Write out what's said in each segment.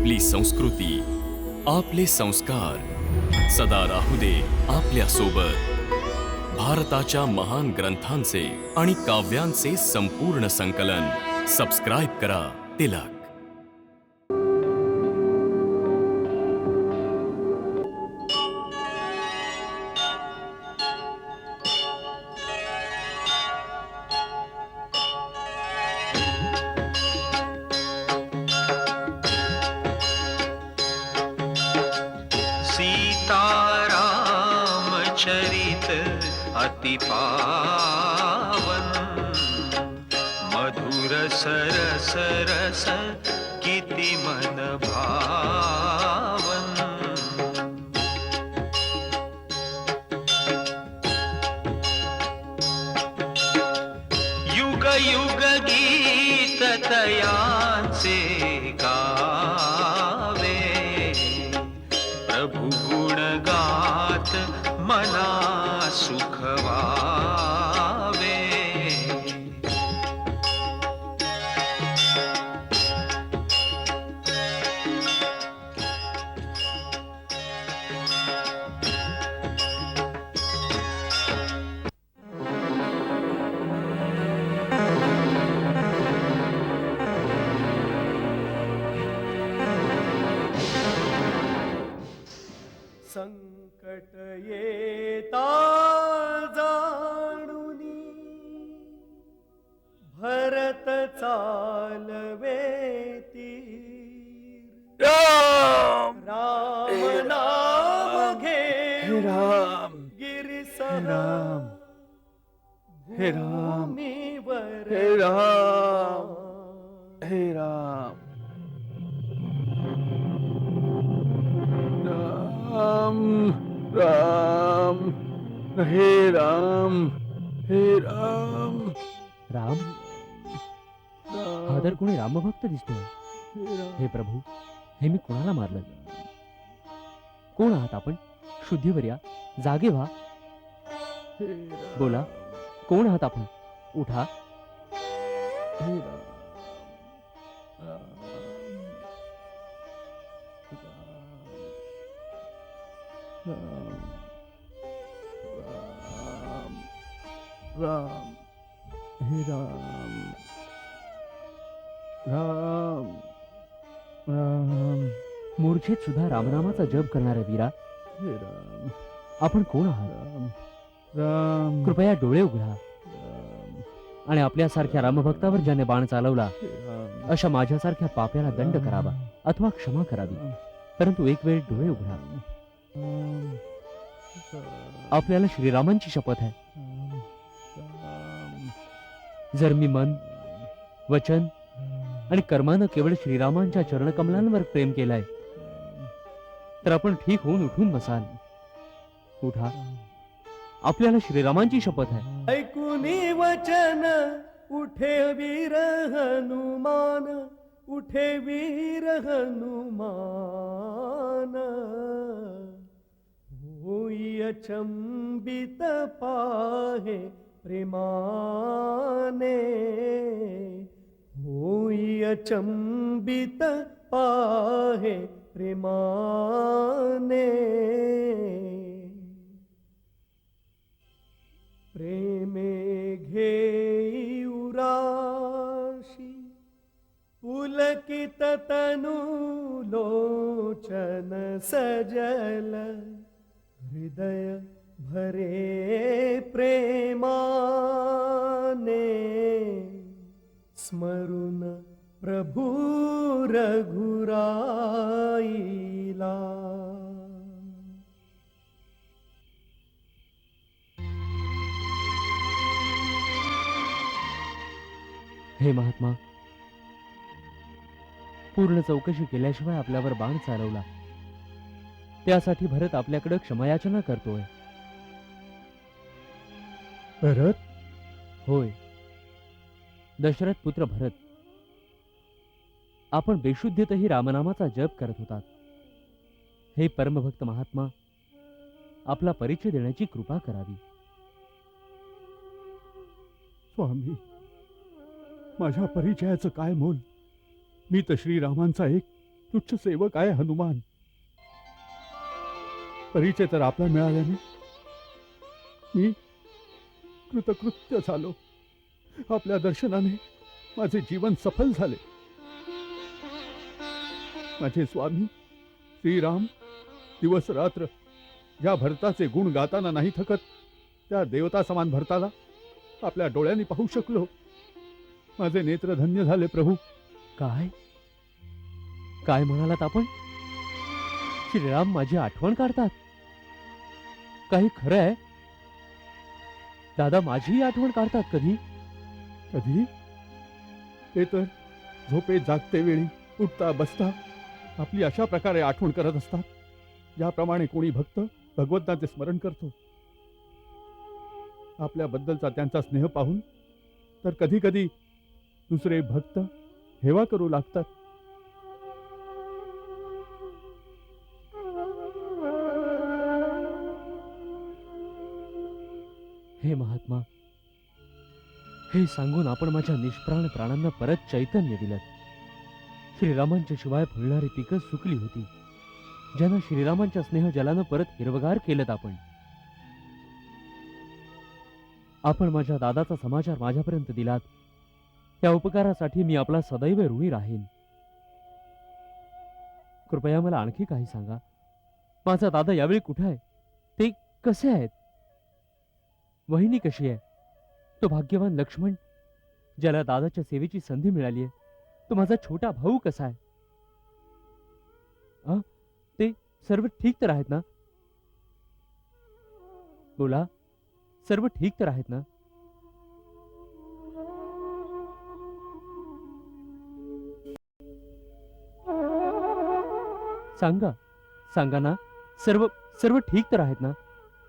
आपली संस्कृती, आपले संस्कार सदा राहू दे आपल्या सोबत. भारताच्या महान ग्रंथांचे आणि काव्यांचे संपूर्ण संकलन. सबस्क्राईब करा तिलक. चरित अति पावन, मधुर सरस रस किति मन भावन. युग युग गीत तयांचे गावे, प्रभु गुण गात मना सुख वावे. संकट येता जाणुनी भरत चालवे तीर. राम राम नाम घे हे राम गिरिसह हे राम भूमीवर हे राम हे राम राम राम हे राम हे राम राम हा तर कोणी रामभक्त दिसतोय. हे प्रभू, हे मी कोणाला मारलं? कोण आहात आपण? शुद्धीवर या, जागे व्हा. बोला, कोण आहात आपण? उठा. राम हे राम राम राम मूर्छेत सुद्धा रामनामाचा जप करणाऱ्या वीरा, हे राम आपण कोण आहात? राम राम कृपया डोळे उघडा राम आणि आपल्यासारख्या रामभक्तावर ज्याने बाण चालवला राम अशा माझ्यासारख्या पाप्याला दंड करावा अथवा क्षमा करावी. परंतु एक वेळ डोळे उघडा. आपल्याला श्रीरामांची शपथ आहे. जर मी मन, वचन आणि कर्मानं केवळ श्रीरामांच्या चरणकमलांवर प्रेम केलाय तर आपण ठीक होऊन उठून बसाल. उठा. आपल्याला श्रीरामांची शपथ आहे. ऐकुनी वचन उठे वीर हनुमान, उठे वीर हनुमान. होई अचंबित पाहे प्रेमाने, होई अचंबित पाहे प्रेमाने. प्रेमे घेई उराशी पुलकित तनु लोचन सजल. हृदय भरे प्रेमाने, स्मरून प्रभु रघुराईला. हे महात्मा, पूर्ण चौकशी केल्याशिवाय आपल्यावर बाण चालवला. त्यासाठी भरत आपल्याकडे क्षमायाचना करतोय. भरत होय, दशरथ पुत्र भरत. आपण बेशुद्धीतही रामनामाचा जप करत होतात. हे परमभक्त महात्मा, आपला परिचय देण्याची कृपा करावी. स्वामी, माझ्या परिचयाचं काय मोल? मी तर श्रीरामांचा एक तुच्छ सेवक आहे हनुमान. परिचय तर आपला मिळाल्याने मी कृतकृत्य झालो. आपल्या दर्शनाने माझे जीवन सफल झाले. माझे स्वामी श्रीराम दिवस रात्र ज्या भरताचे गुण गाताना नाही थकत, त्या देवता समान भरताला आपल्या डोळ्यांनी पाहू शकलो. माझे नेत्र धन्य झाले प्रभू. काय काय म्हणालात आपण? श्रीराम माझी आठवण काढतात? काही खरं आहे? दादा माझीही आठवण काढतात कधी? कधी? ते तर झोपेत जागते वेळी, उठता बसता आपली अशा प्रकारे आठवण करत असतात, ज्याप्रमाणे कोणी भक्त भगवंताचे स्मरण करतो. आपल्याबद्दलचा त्यांचा स्नेह पाहून तर कधी कधी दुसरे भक्त हेवा करू लागतात. हे महात्मा, हे सांगून आपण माझ्या निष्प्राण प्राणांना परत चैतन्य दिलं. श्रीरामांच्या शिवाय फुलणारी पिकं सुकली होती, ज्यांना श्रीरामांच्या स्नेह जलानं परत हिरवगार केलं. आपण माझ्या दादाचा समाचार माझ्यापर्यंत दिलात, त्या उपकारासाठी मी आपला सदैव ऋणी राहीन. कृपया मला आणखी काही सांगा. माझा दादा यावेळी कुठे आहे? ते कसे आहेत? वहिनी कशी आहे? तो भाग्यवान लक्ष्मण ज्याला दादाच्या सेवेची संधी मिळाली आहे, तो माझा छोटा भाऊ कसा आहे? ते सर्व ठीक तर आहेत ना? बोला, सर्व ठीक तर आहेत ना? सांगा, सांगा ना. सर्व सर्व ठीक तर आहेत ना?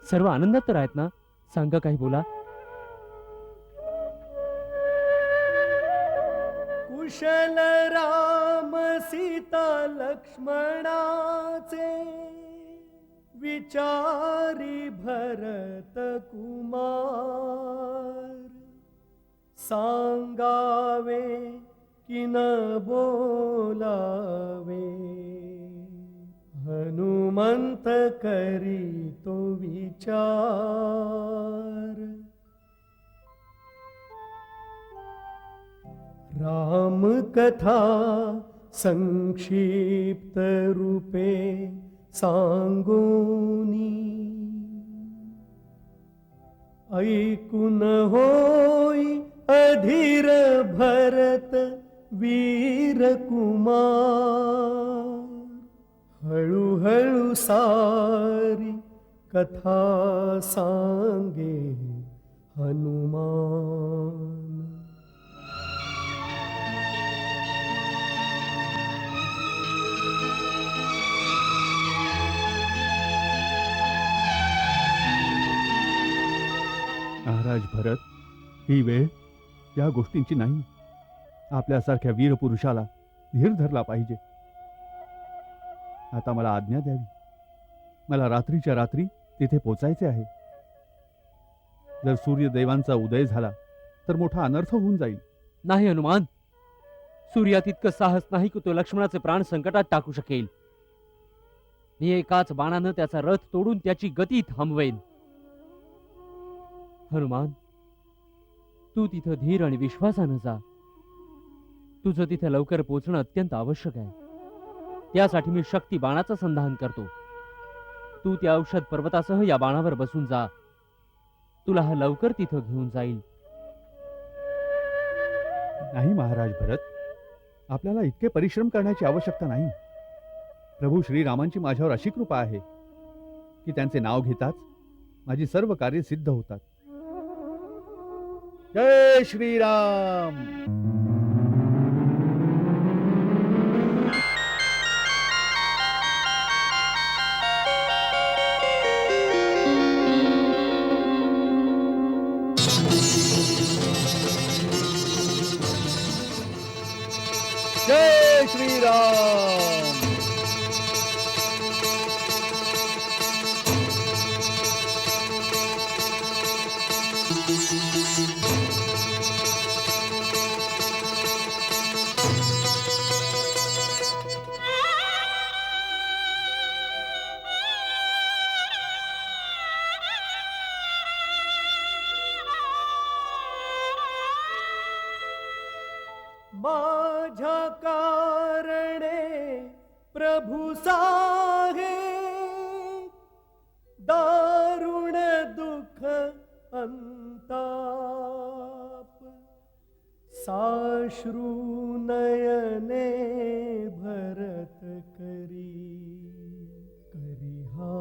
सर्व आनंदात तर आहेत ना? सांगा, काही बोला. कुशल राम सीता लक्ष्मणाचे विचारी भरत कुमार. सांगावे की न बोलावे, हनुमंत करी तो विचार. राम कथा संक्षिप्त रूपे सांगोनी, ऐकून होई अधीर भरत वीर कुमार. हळूहळू सारी कथा सांगे हनुमान. महाराज भरत, ही वेळ या गोष्टींची नाही. आपल्यासारख्या वीर पुरुषाला धीर धरला पाहिजे. आता मला आज्ञा द्यावी. मला रात्रीच्या रात्री तिथे पोचायचे आहे. जर सूर्यदेवांचा उदय झाला तर मोठा अनर्थ होऊन जाईल. नाही हनुमान, सूर्यात इतकं साहस नाही की तो लक्ष्मणाचे प्राण संकटात टाकू शकेल. मी एकाच बाणानं त्याचा रथ तोडून त्याची गती थांबवेन. हनुमान, तू तिथं धीर आणि विश्वासानं जा. तुझं तिथे लवकर पोचणं अत्यंत आवश्यक आहे. त्यासाठी मी शक्ती बाणाचं संधान करतो. तू त्या औषध पर्वतासह या बाणावर बसून जा. तुला हा लवकर तिथं घेऊन जाईल. नाही महाराज भरत, आपल्याला इतके परिश्रम करण्याची आवश्यकता नाही. प्रभू श्रीरामांची माझ्यावर अशी कृपा आहे की त्यांचे नाव घेताच माझी सर्व कार्य सिद्ध होतात. जय श्रीराम. जय श्रीराम. प्रभु साहे दारुण दुख अंताप साश्रु नयने भरत करी हा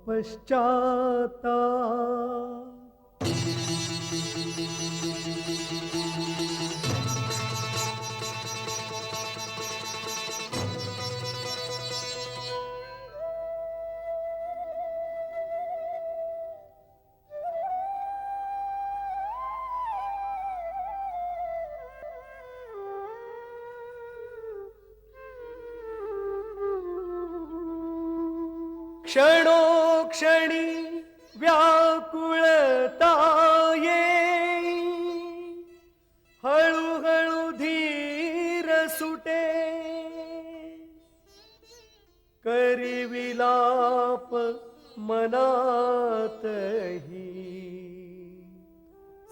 पश्चाताप क्षणोक्षणी व्याकुळता येई हळूहळू धीर सुटे करी विलाप मनातही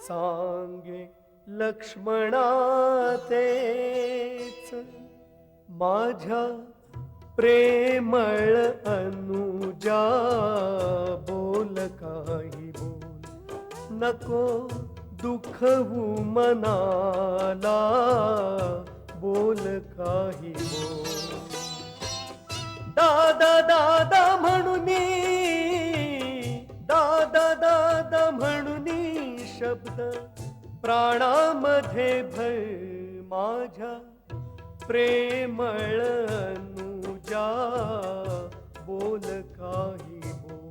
सांगे लक्ष्मणा तेच माझ्या प्रेमळ अनुजा बोल काही बोल नको दुखवू मनाला बोल काही बोल दादा दादा म्हणूनी दादा दादा म्हणूनी शब्द प्राणामध्ये भय माझ्या प्रेमळ अनुजा बोल काही बोल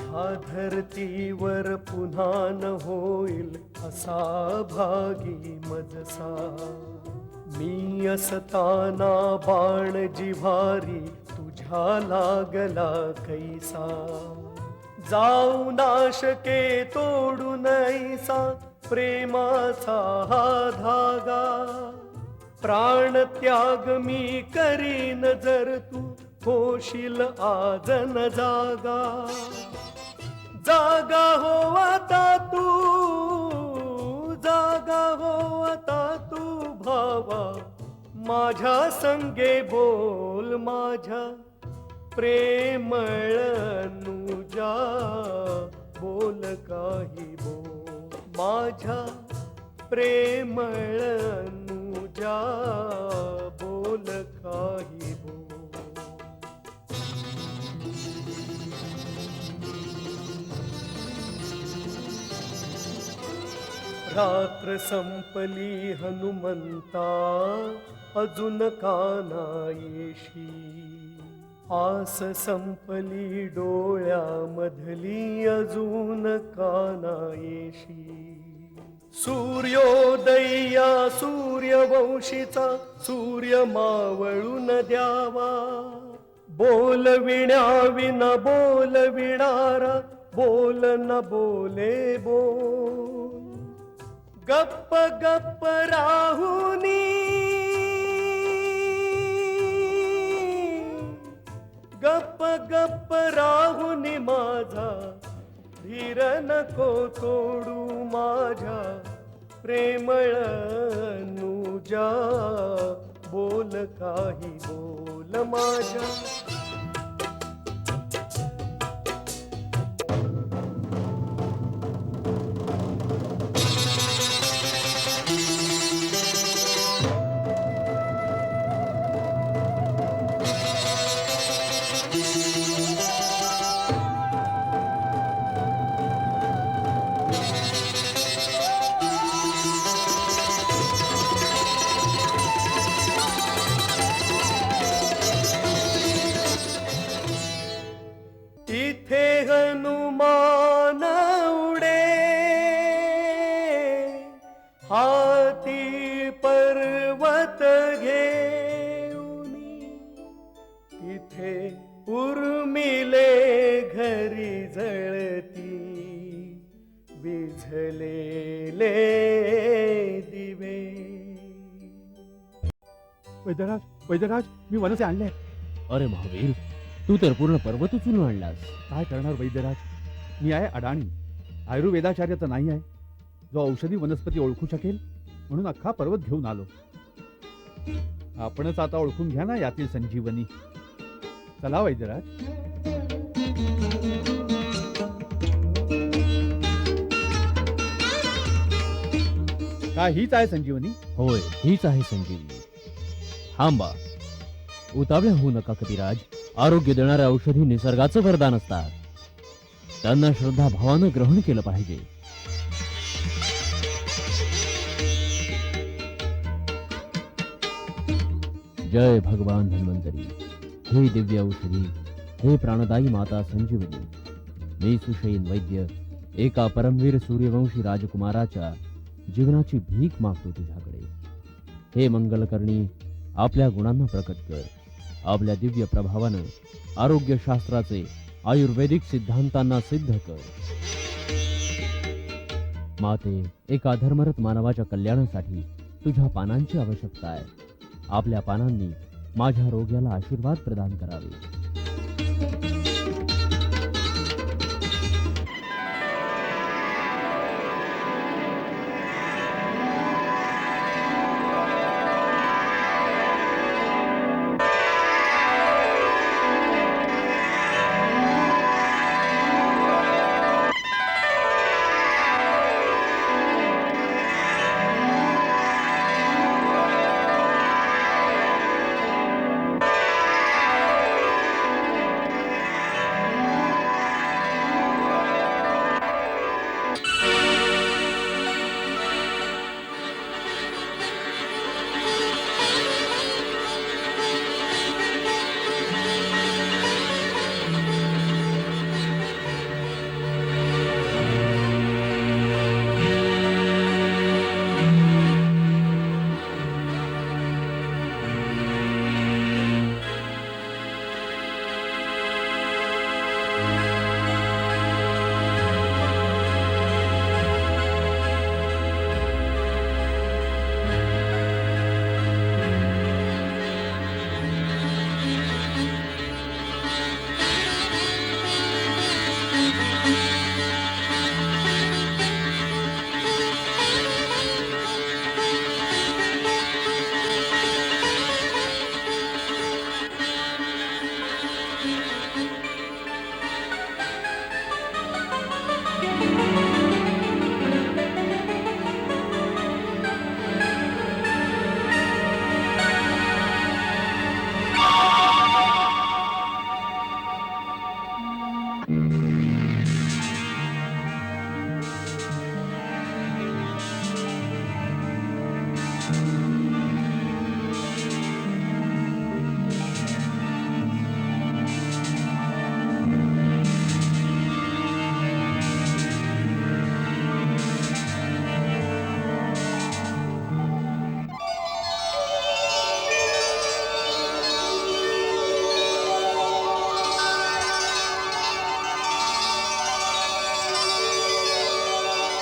ह्या धरतीवर पुन्हा न होईल असा भागी मजसा मी असताना बाण जिव्हारी तुझ्या लागला कैसा जाऊ नाशके तोडून ऐसा प्रेमाचा हा धागा प्राण त्याग मी करीन जर तू होशील आज न जागा जागा हो आता तू जागा हो आता तू भावा माझ्या संगे बोल माझ्या प्रेमळ अनुजा बोल काही बोल माझ्या प्रेमळ अनुजा बोल काही बोल रात्र संपली हनुमंता अजून काना येशी आस संपली डोळ्यामधली अजून काना येशी सूर्योदया सूर्यवंशीचा सूर्य मावळून द्यावा बोलविण्या विना बोलविणारा बोल न बोले बोल गप्प गप्प राहुनी गप्प गप्प राहुनी माझा धीर नको तोडू माझ्या प्रेमळ अनुजा बोल काही बोल माझ्या वैद्यराज वैद्यराज मी वनसे आणले. अरे महावीर, तू तर पूर्ण पर्वत उचलून आणलास. काय करणार वैद्यराज, मी आहे अडाणी. आयुर्वेदाचार्य तर नाही आहे जो औषधी वनस्पती ओळखू शकेल, म्हणून अख्खा पर्वत घेऊन आलो. आपणच आता ओळखून घ्या ना यातील संजीवनी. चला वैद्यराज. काय हीच आहे संजीवनी? होय, हीच आहे संजीवनी. थांबा, उतावळ्या होऊ नका कपिराज. आरोग्य देणाऱ्या औषधी निसर्गाचं वरदान असतात. त्यांना श्रद्धा भावानं ग्रहण केलं पाहिजे. जय भगवान धन्वंतरी. हे दिव्य औषधी, हे प्राणदायी माता संजीवनी. मी सुशयीन वैद्य एका परमवीर सूर्यवंशी राजकुमाराच्या जीवनाची भीक मागतो तुझ्याकडे. हे मंगलकर्णी, आपल्या गुणांना प्रकट कर. आपल्या दिव्य प्रभावानं आरोग्यशास्त्राचे आयुर्वेदिक सिद्धांतांना सिद्ध कर. माते, एका धर्मरत मानवाच्या कल्याणासाठी तुझ्या पानांची आवश्यकता आहे. आपल्या पानांनी माझ्या रोग्याला आशीर्वाद प्रदान करावे.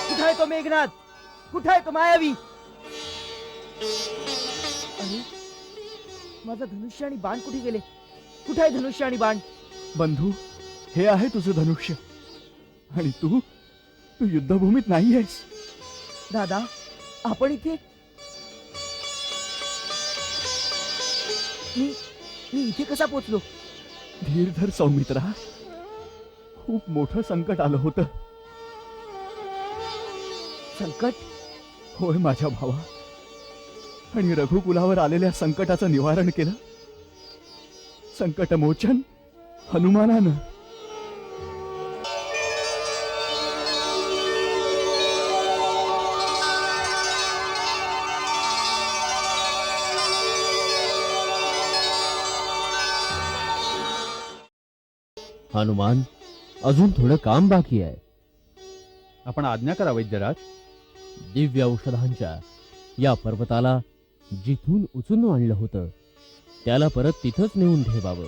कुठे आहे तो मेघनाथ? कुठे आहे तो मायावी? अरे, माझा धनुष्य आणि बाण कुठे गेले? कुठे आहे धनुष्य आणि बाण? बंधू, हे आहे तुझं धनुष्य आणि तू तू युद्धभूमीत नाही आहेस. दादा, आपण इथे? मी मी इथे कसा पोचलो? धीर धर सौमित्रा, खूप मोठं संकट आलं होतं. संकट? होय माझ्या भावा, आणि रघुकुलावर आलेल्या संकटाचं निवारण केलं संकटमोचन हनुमानानं. हनुमान, अजून थोडं काम बाकी आहे. आपण आज्ञा करा वैद्यराज. दिव्य औषधांच्या या पर्वताला जिथून उचलून आणलं होतं त्याला परत तिथंच नेऊन ठेवावं.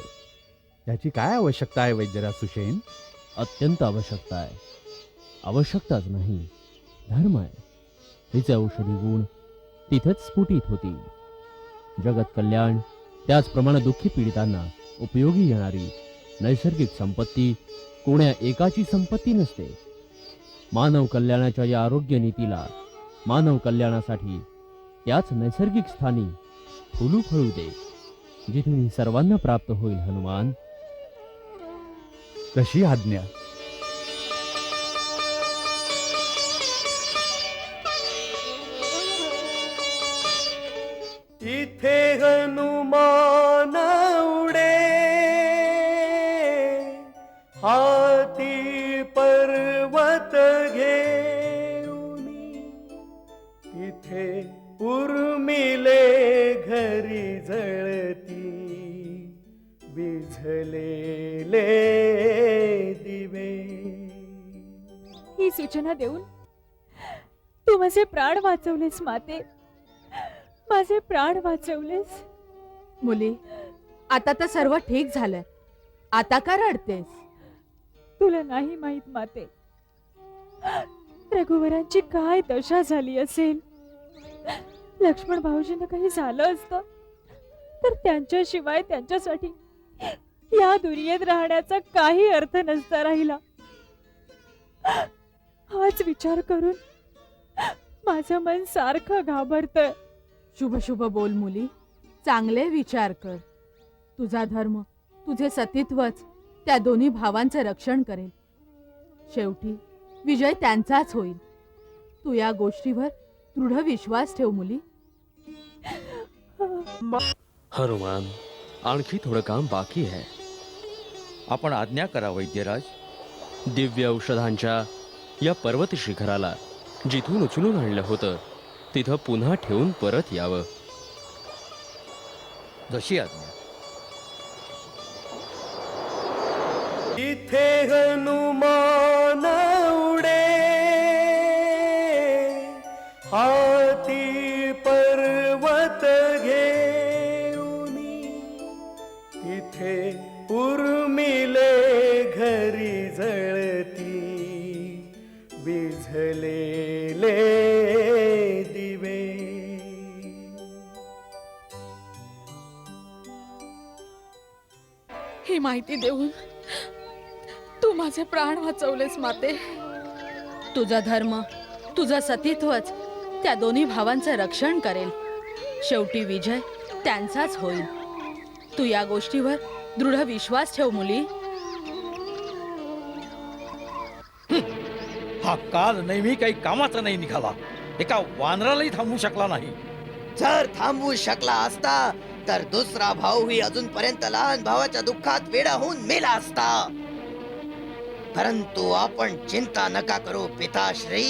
त्याची काय आवश्यकता आहे वैद्यराज सुषेण? अत्यंत आवश्यकता आहे. आवश्यकताच नाही, धर्म आहे. तिचे औषधी गुण तिथेच स्फुटित होतील. जगत कल्याण त्याचप्रमाणे दुःखी पीडितांना उपयोगी येणारी नैसर्गिक संपत्ती कोण्या एकाची संपत्ती नसते. मानव कल्याणाच्या या आरोग्य नीतीला मानव कल्याणासाठी त्याच नैसर्गिक स्थानी फुलू फळू दे, जिथून ही सर्वांना प्राप्त होईल. हनुमान, तशी आज्ञा. इथे हनुमान उडे, हाती पर्वत घेऊनी, तिथे उर्मिले घरी जळती विझलेले दिवे. ही सूचना देऊन तू माझे प्राण वाचवलेस माते, माझे प्राण वाचवलेस. मुली, आता तर सर्व ठीक झालंय, आता का रडतेस? तुला नाही माहित माते, रघुवरांची काय दशा झाली असेल. लक्ष्मण भाऊजींना काही झालं असतं तर त्यांच्याशिवाय त्यांच्यासाठी या दुनियेत राहण्याचा काही अर्थ नसता राहिला. हाच विचार करून माझं मन सारखं घाबरतंय. शुभ शुभ बोल मुली, चांगले विचार कर. तुझा धर्म, तुझे सतीत्वच त्या दोन्ही भावांचं रक्षण करेल. शेवटी विजय त्यांचाच होईल. तू या गोष्टीवर दृढ विश्वास ठेव मुली. हनुमान, आणखी थोडं काम बाकी आहे. आपण आज्ञा करा वैद्यराज. दिव्य औषधांच्या या पर्वत शिखराला जिथून उचलून आणलं होतं तिथं पुन्हा ठेवून परत यावं. जशी आज्ञा. इथे हनुमान उडे, हाती पर्वत घेऊनी, तिथे उर्मिले घरी जळती विझलेले दिवे. ही माहिती देऊन तू माझे प्राण वाचवलेस माते. तुझा धर्म, तुझं सतीत्वच त्या दोन्ही भावांचं रक्षण करेल. शेवटी विजय त्यांचाच होईल. तू या गोष्टीवर दृढ विश्वास ठेव मुली. हा काल नेहमी काही कामाचा नाही निघाला. एका वानरालाही थांबवू शकला नाही. जर थांबवू शकला असता तर दुसरा भाऊही अजूनपर्यंत लहान भावाच्या दुःखात वेडा होऊन मेला असता. परंतु आपण चिंता नका करू पिताश्री.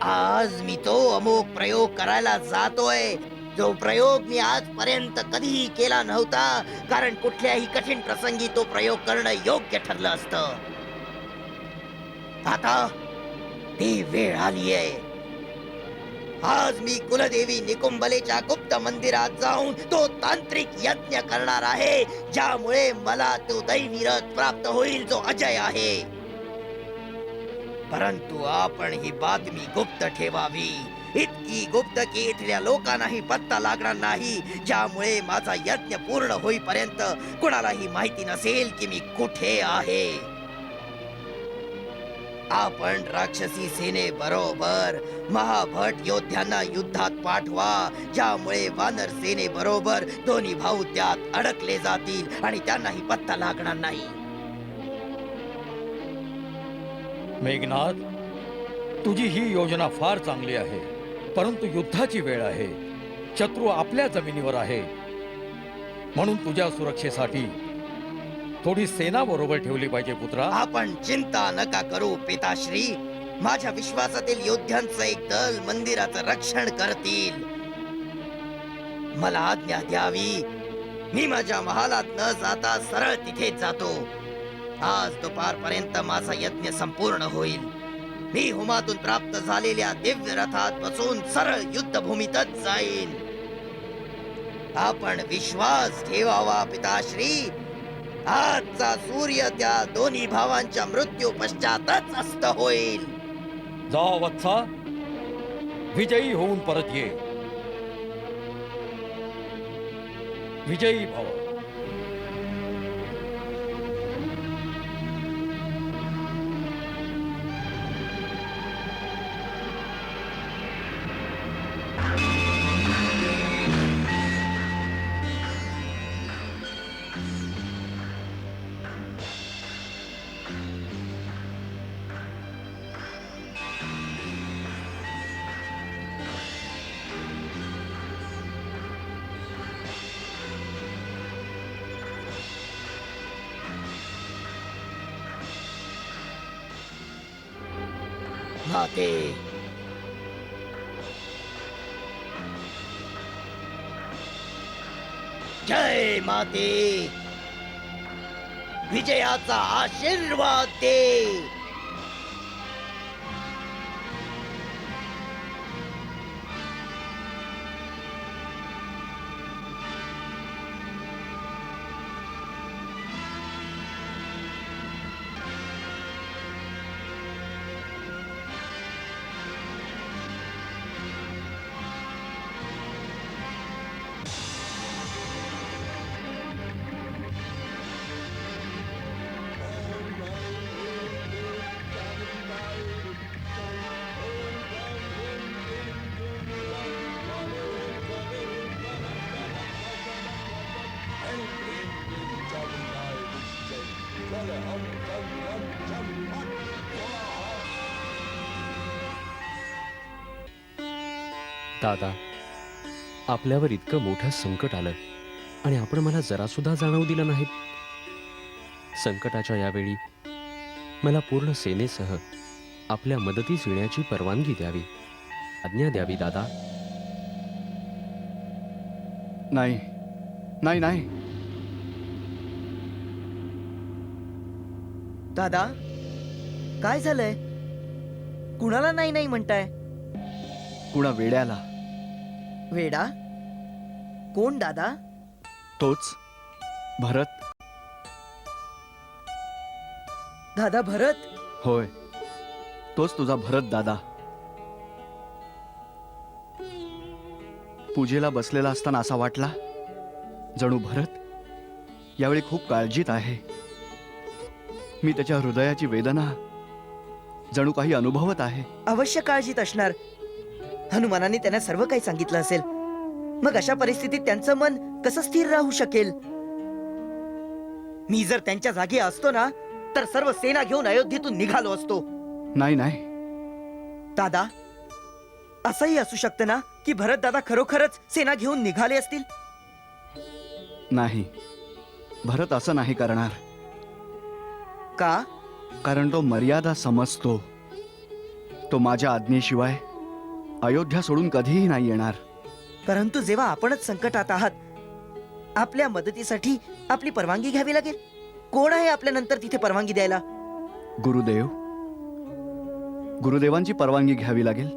आज मी तो अमोघ प्रयोग करायला जातोय, जो प्रयोग मी आजपर्यंत कधीही केला नव्हता. कारण कुठल्याही कठीण प्रसंगी तो प्रयोग करणं योग्य ठरलं असतं. आता ती वेळ आलीये. आज मी कुलदेवी निकुंबलेच्या गुप्त मंदिरात जाऊन तो तांत्रिक यज्ञ करणार आहे, ज्यामुळे मला तो दैवी रथ प्राप्त होईल जो अजय आहे. परंतु आपण ही बातमी गुप्त ठेवावी. इतकी गुप्त की इथल्या लोकांनाही पत्ता लागणार नाही, ज्यामुळे माझा यज्ञ पूर्ण होईपर्यंत कुणालाही माहिती नसेल की मी कुठे आहे. आपण राक्षसी सेनेबरोबर महाभट योद्ध्यांना युद्धात पाठवा, ज्यामुळे वानर सेनेबरोबर दोन्ही भाऊ त्यात अडकले जातील आणि त्यांनाही पत्ता लागणार नाही. मेघनाथ, तुझी ही योजना फार चांगली आहे, परंतु युद्धाची वेळ आहे. शत्रू आपल्या जमिनीवर आहे, म्हणून तुझ्या सुरक्षेसाठी थोडी सेना बरोबर ठेवली पाहिजे पुत्रा. आपण चिंता नका करू पिताश्री. माझ्या विश्वासातील योद्ध्यांचं एक दल मंदिराचं रक्षण करतील. मला आज्ञा द्यावी. मी माझ्या महालात न जाता सरळ तिथेच जातो. आज दुपारपर्यंत माझा यज्ञ संपूर्ण होईल. मी हुमातून प्राप्त झालेल्या दिव्य रथात बसून सरळ युद्धभूमीतच जाईन. आपण विश्वास ठेवावा पिताश्री. आजचा सूर्य त्या दोन्ही भावांच्या मृत्यू पश्चातच अस्त होईल. जा वत्सा, विजयी होऊन परत ये. विजयी भव. माते, जय माते, विजयाचा आशीर्वाद दे. दादा, आपल्यावर इतकं मोठं संकट आलं आणि आपण मला जरासुद्धा जाणवू दिलं नाहीत. संकटाच्या यावेळी मला पूर्ण सेनेसह आपल्या मदतीस येण्याची परवानगी द्यावी, आज्ञा द्यावी दादा. नाही नाही नाही. दादा, काय झालंय? कुणाला नाही नाही म्हणताय? कुणा वेड्याला. वेडा? कोण दादा? तोच भरत. दादा भरत? होय, तोच तुझा भरत दादा. पूजेला बसलेला असताना असा वाटला जणू भरत यावेळी खूप काळजीत आहे. मी त्याच्या हृदयाची वेदना जणू काही अनुभवत आहे. अवश्य काळजीत असणार. हनुमानाने त्यांना सर्व काही सांगितलं असेल. मग अशा परिस्थितीत त्यांचं मन कसं स्थिर राहू शकेल? मी जर त्यांच्या जागी असतो ना, तर सर्व सेना घेऊन अयोध्येतून निघालो असतो. नाही नाही. दादा, असंही असू शकतं ना की भरत दादा खरोखरच सेना घेऊन निघाले असतील? नाही, भरत असं नाही करणार. का? कारण तो मर्यादा समजतो. तो माझ्या आज्ञेशिवाय अयोध्या सोडून कधीही नाही येणार. परंतु जेव्हा आपणच संकटात आहात, आपल्या मदतीसाठी आपली परवानगी घ्यावी लागेल. कोण आहे आपल्या नंतर तिथे परवानगी द्यायला? गुरुदेव. गुरुदेवांची परवानगी घ्यावी लागेल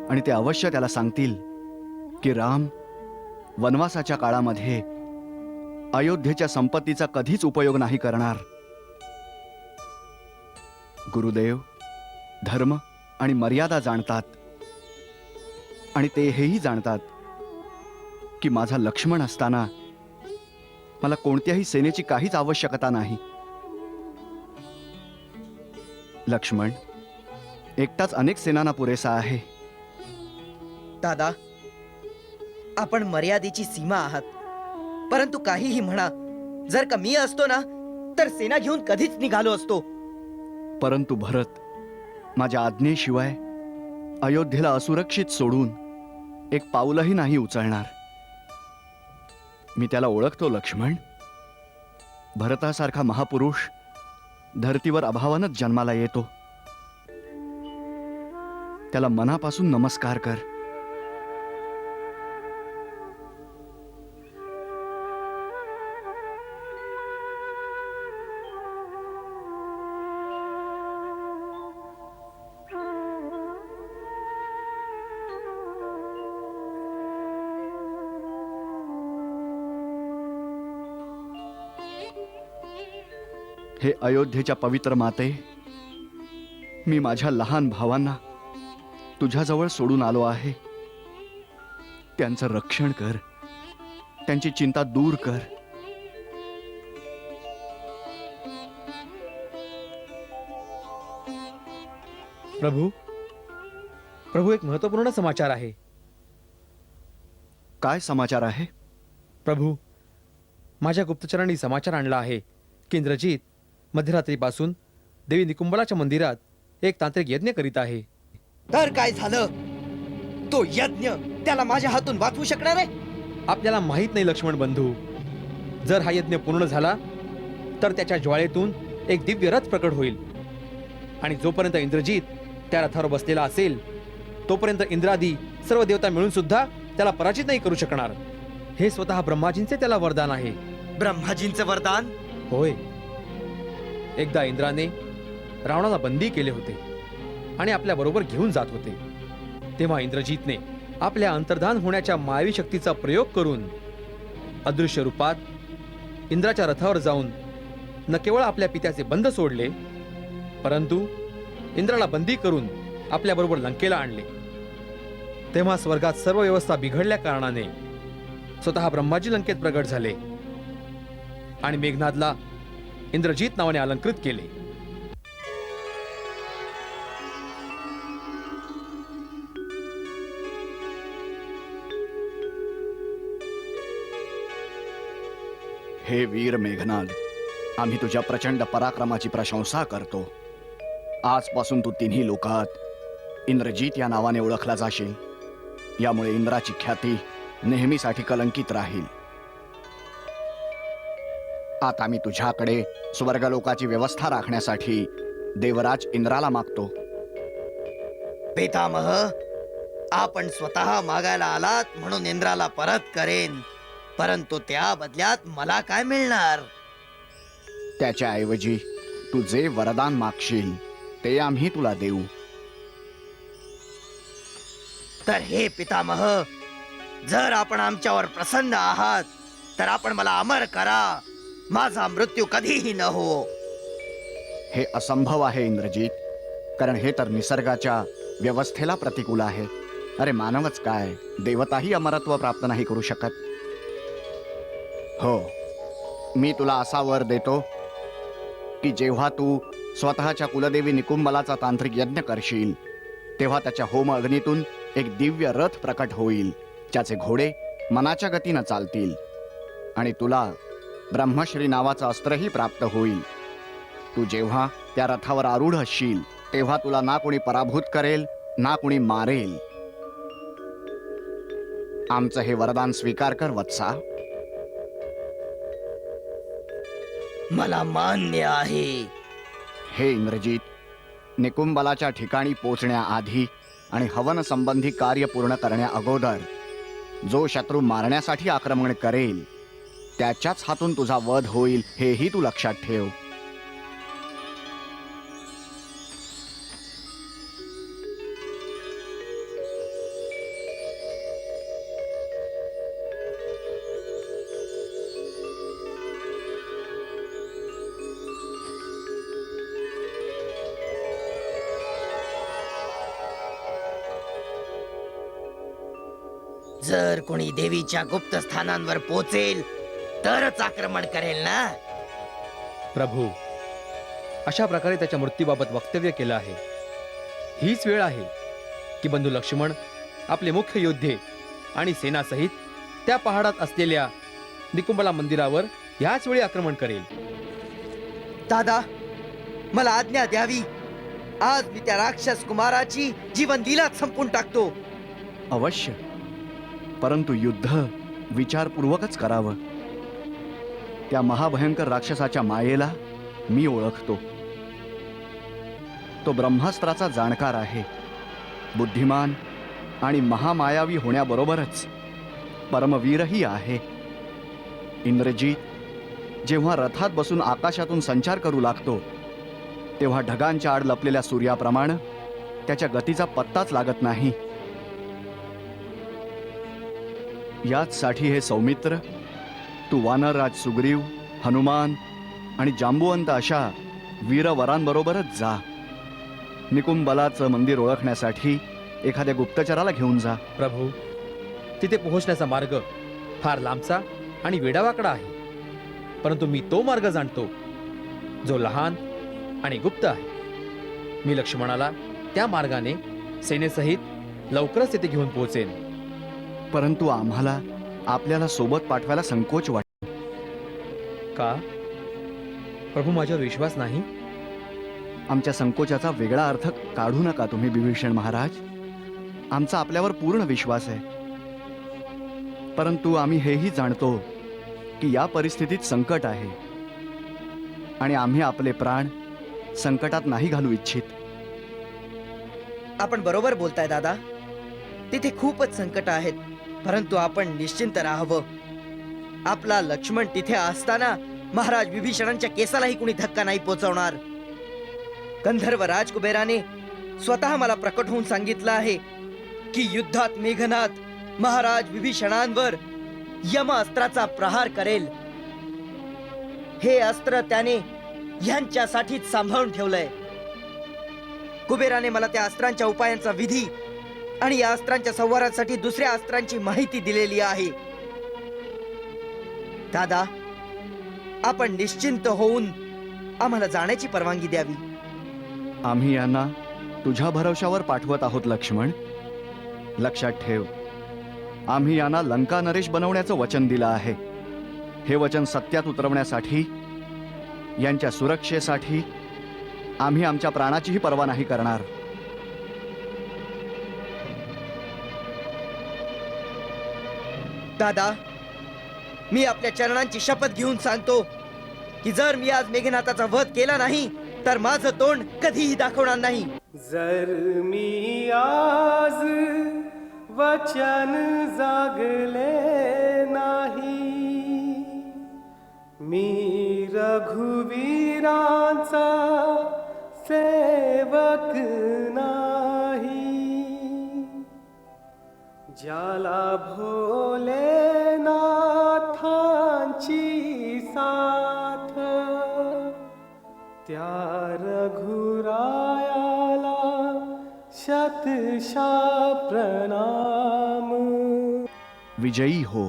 आणि ते अवश्य त्याला सांगतील की राम वनवासाच्या काळामध्ये अयोध्येच्या संपत्तीचा कधीच उपयोग नाही करणार. गुरुदेव धर्म आणि मर्यादा जाणतात आणि ते हेही जाणतात की माझा लक्ष्मण असताना मला कोणत्याही सेनेची काहीच आवश्यकता नाही. लक्ष्मण एकटाच अनेक सेनांना पुरेसा आहे. दादा, आपण मर्यादेची सीमा आहात. परंतु काहीही म्हणा, जर का मी असतो ना, तर सेना घेऊन कधीच निघालो असतो. परंतु भरत माझ्या आज्ञेशिवाय अयोध्येला असुरक्षित सोडून एक पाऊलही नाही उचलणार. मी त्याला ओळखतो लक्ष्मण. भरतासारखा महापुरुष धरतीवर अभावानच जन्माला येतो. त्याला मनापासून नमस्कार कर. हे अयोध्येच्या पवित्र माते, मी माझ्या लहान भावांना तुझ्याजवळ सोडून आलो आहे. त्यांचं रक्षण कर. त्यांची चिंता दूर कर. प्रभू प्रभू, एक महत्वपूर्ण समाचार आहे. काय समाचार आहे? प्रभू, माझ्या गुप्तचरांनी समाचार आणला आहे की इंद्रजित मध्यरात्रीपासून देवी निकुंबलाच्या मंदिरात एक तांत्रिक यज्ञ करीत आहे. तर काय झालं? तो यज्ञ त्याला माझ्या हातून वाचवू शकणार आहे? आपल्याला माहित नाही लक्ष्मण बंधू. जर हा यज्ञ पूर्ण झाला तर त्याच्या ज्वाळेतून एक दिव्य रथ प्रकट होईल, आणि जोपर्यंत इंद्रजित त्या रथावर बसलेला असेल तोपर्यंत इंद्रादी सर्व देवता मिळून सुद्धा त्याला पराजित नाही करू शकणार. हे स्वतः ब्रह्माजींचे त्याला वरदान आहे. ब्रह्माजींचं वरदान? होय. एकदा इंद्राने रावणाला बंदी केले होते आणि आपल्या बरोबर घेऊन जात होते. तेव्हा इंद्रजितने आपल्या अंतर्धान होण्याच्या मायावी शक्तीचा प्रयोग करून अदृश्य रूपात इंद्राच्या रथावर जाऊन न केवळ आपल्या पित्याचे बंध सोडले, परंतु इंद्राला बंदी करून आपल्या बरोबर लंकेला आणले. तेव्हा स्वर्गात सर्व व्यवस्था बिघडल्या कारणाने स्वतः ब्रह्माजी लंकेत प्रगट झाले आणि मेघनादला इंद्रजित नावाने अलंकृत केले. हे वीर मेघनाद, आम्ही तुझ्या प्रचंड पराक्रमाची प्रशंसा करतो. आजपासून तू तिन्ही लोकात इंद्रजित या नावाने ओळखला जाशील. यामुळे इंद्राची ख्याती नेहमीसाठी कलंकित राहील. आता मी तुझ्याकडे स्वर्गलोकाची व्यवस्था राखण्यासाठी देवराज इंद्राला मागतो. पितामह, आपण स्वतः मागायला आलात म्हणून इंद्राला परत करेन, परंतु त्या बदल्यात मला काय मिळणार? त्याच्याऐवजी तू जे वरदान मागशील ते आम्ही तुला देऊ. तर हे पितामह, जर आपण आमच्यावर प्रसन्न आहात तर आपण मला अमर करा. माझा मृत्यू कधीही न हो. हे असंभव आहे इंद्रजित, कारण हे तर निसर्गाच्या व्यवस्थेला प्रतिकूल आहे. अरे मानवच काय, देवताही अमरत्व प्राप्त नाही करू शकत. हो, मी तुला असा वर देतो की जेव्हा तू स्वतःच्या कुलदेवी निकुंबलाचा तांत्रिक यज्ञ करशील तेव्हा त्याच्या होम अग्नीतून एक दिव्य रथ प्रकट होईल, ज्याचे घोडे मनाच्या गतीनं चालतील, आणि तुला ब्रह्मश्री नावाचं अस्त्रही प्राप्त होईल. तू जेव्हा त्या रथावर आरूढ असशील तेव्हा तुला ना कोणी पराभूत करेल ना कोणी मारेल. आमचं हे वरदान स्वीकार कर वत्सा. मला मान्य आहे. हे इंद्रजित, निकुंबलाच्या ठिकाणी पोचण्याआधी आणि हवन संबंधी कार्य पूर्ण करण्या अगोदर जो शत्रू मारण्यासाठी आक्रमण करेल त्याच्याच हातून तुझा वध होईल, हेही तू लक्षात ठेव. जर कोणी देवीच्या गुप्त स्थानांवर पोचेल तरच आक्रमण करेल ना? प्रभू, अशा प्रकारे त्याच्या मृत्यूबाबत वक्तव्य केलं आहे. हीच वेळ आहे की बंधू लक्ष्मण आपले मुख्य योद्धे आणि सेनासहित त्या पहाडात असलेल्या निकुंबला मंदिरावर ह्याच वेळी आक्रमण करेल. दादा, मला आज्ञा द्यावी. आज मी त्या राक्षस कुमाराची जीवन लीलाच संपून टाकतो. अवश्य, परंतु युद्ध विचारपूर्वकच करावं. त्या महाभयंकर राक्षसाच्या मायेला मी ओळखतो. तो ब्रह्मास्त्राचा जाणकार आहे, बुद्धिमान आणि महामायावी होण्याबरोबरच परमवीरही आहे. इंद्रजित जेव्हा रथात बसून आकाशातून संचार करू लागतो तेव्हा ढगांच्या आड लपलेल्या सूर्याप्रमाणे त्याच्या गतीचा पत्ताच लागत नाही. याचसाठी हे सौमित्र, तू वानरराज सुग्रीव, हनुमान आणि जांबुवंत अशा वीरवरांबरोबरच जा. निकुंबलाचं मंदिर ओळखण्यासाठी एखाद्या गुप्तचराला घेऊन जा. प्रभू, तिथे पोहोचण्याचा मार्ग फार लांबचा आणि वेडावाकडा आहे, परंतु मी तो मार्ग जाणतो जो लहान आणि गुप्त आहे. मी लक्ष्मणाला त्या मार्गाने सेनेसहित लवकरच येथे घेऊन पोहोचेन. परंतु आम्हाला आपल्याला सोबत पाठवायला संकोच वाटतो. का? प्रभू, माझ्यावर विश्वास नाही? आमच्या संकोचाचा वेगळा अर्थ काढू नका तुम्ही बिभीषण महाराज. आमचा आपल्यावर पूर्ण विश्वास आहे. परंतु आम्ही हेही जाणतो की या परिस्थितीत संकट आहे आणि आम्ही आपले प्राण संकटात नाही घालू इच्छित. आपण बरोबर बोलताय दादा. तिथे खूपच संकट आहेत, परंतु आपण निश्चिंत राहावं. आपला लक्ष्मण तिथे असताना महाराज विभीषणांच्या केसालाही कुणी धक्का नाही पोचवणार. गंधर्व राजकुबेराने स्वतः मला प्रकट होऊन सांगितलं आहे की युद्धात मेघनाद महाराज विभीषणांवर यम अस्त्राचा प्रहार करेल. हे अस्त्र त्याने ह्यांच्यासाठीच सांभाळून ठेवलंय. कुबेराने मला त्या अस्त्रांच्या उपायांचा विधी आणि या अस्त्रांच्या संवारासाठी दुसऱ्या अस्त्रांची माहिती दिलेली आहे. दादा, आपण निश्चिंत होऊन आम्हाला जाण्याची परवानगी द्यावी. आम्ही यांना तुझ्या भरवशावर पाठवत आहोत लक्ष्मण. लक्षात ठेव, आम्ही यांना लंका नरेश बनवण्याचं वचन दिलं आहे. हे वचन सत्यात उतरवण्यासाठी, यांच्या सुरक्षेसाठी आम्ही आमच्या प्राणाचीही पर्वा नाही करणार. दादा, मी आपल्या चरणांची शपथ घेऊन सांगतो की जर मी आज मेघनाथाचा वध केला नाही तर माझं तोंड कधीही दाखवणार नाही. जर मी आज वचन जागले नाही, मी रघुवीरांचा सेवक नाही. ज्याला भोलेनाथांची साथ, त्या रघुरायाला शतशा प्रणाम. विजयी हो.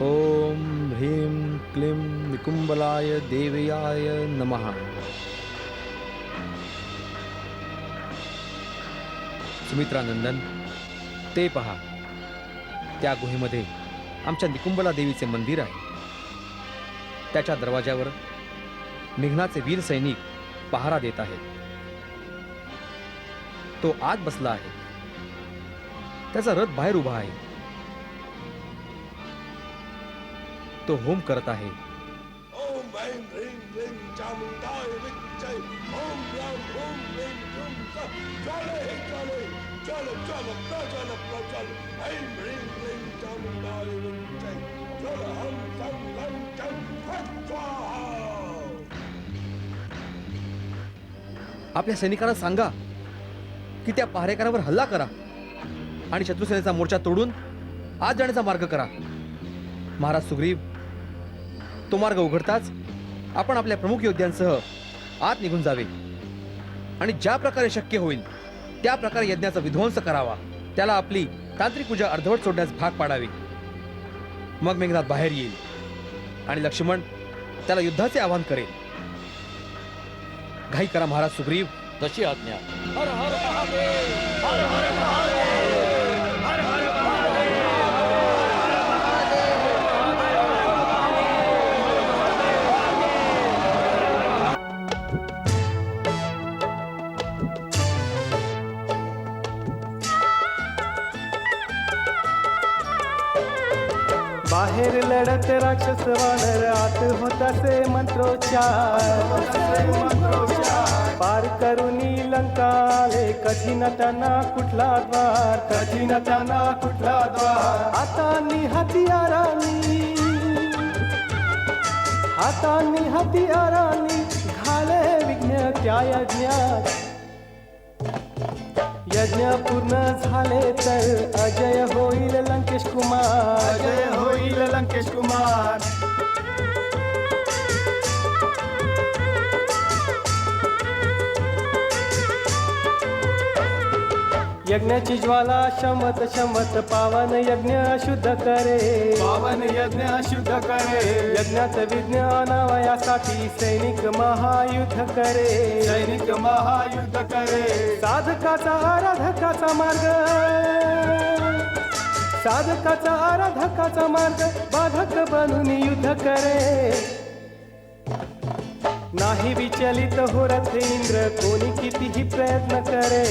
ओम ह्रीं क्लीं निकुंबलाय देवयाय नमः. सुमित्रानंदन, ते पहा, त्या गुहेमध्ये आमच्या निकुंबला देवीचे मंदिर आहे. त्याच्या दरवाजावर मेघनाचे वीर सैनिक पहारा देत आहेत. तो आत बसला आहे. त्याचा रथ बाहेर उभा आहे. तो होम करत आहे. ओम ऐं ह्रीं क्लीं चामुंडाय विच्चै. ओम ब्लां ह्रूं क्लीं क्लूं च. ज्वाले हे ज्वाले, ज्वल ज्वल प्रज्वल प्रज्वल. ऐं ह्रीं क्लीं चामुंडाय विच्चै. ज्वल हं तं लं चं फट् स्वाहा. आपल्या सैनिकांना सांगा की त्या पहारेकरावर हल्ला करा आणि शत्रुसेनेचा मोर्चा तोडून आत जाण्याचा मार्ग करा. महाराज सुग्रीव, तो मार्ग उघडताच आपण आपल्या प्रमुख योद्ध्यांसह आत निघून जावे आणि ज्या प्रकारे शक्य होईल त्या प्रकारे यज्ञाचा विध्वंस करावा. त्याला आपली तांत्रिक पूजा अर्धवट सोडण्यास भाग पाडावे. मग मेघनाथ बाहेर येईल आणि लक्ष्मण त्याला युद्धाचे आवाहन करेल. घाई करा महाराज सुग्रीव. तशी आज्ञा. हर हर महादेव, हर हर महादेव, हर हर बाहेर लढत राक्षस वानर आत होताचे मंत्रोच्चार पार करुनी लंका आले कठीण त्यांना कुठला द्वार आता हत्यारांनी घाले विघ्न त्या यज्ञात यज्ञ पूर्ण झाले तर अजय होईल लंकेश कुमार यज्ञाची ज्वाला शमत पावन यज्ञ शुद्ध करे यज्ञात विज्ञानावयासाठी सैनिक महायुद्ध करे साधकाचा आराधकाचा मार्ग बाधक बनून युद्ध करे नाही विचलित होरथ इंद्र कोणी कितीही प्रयत्न करे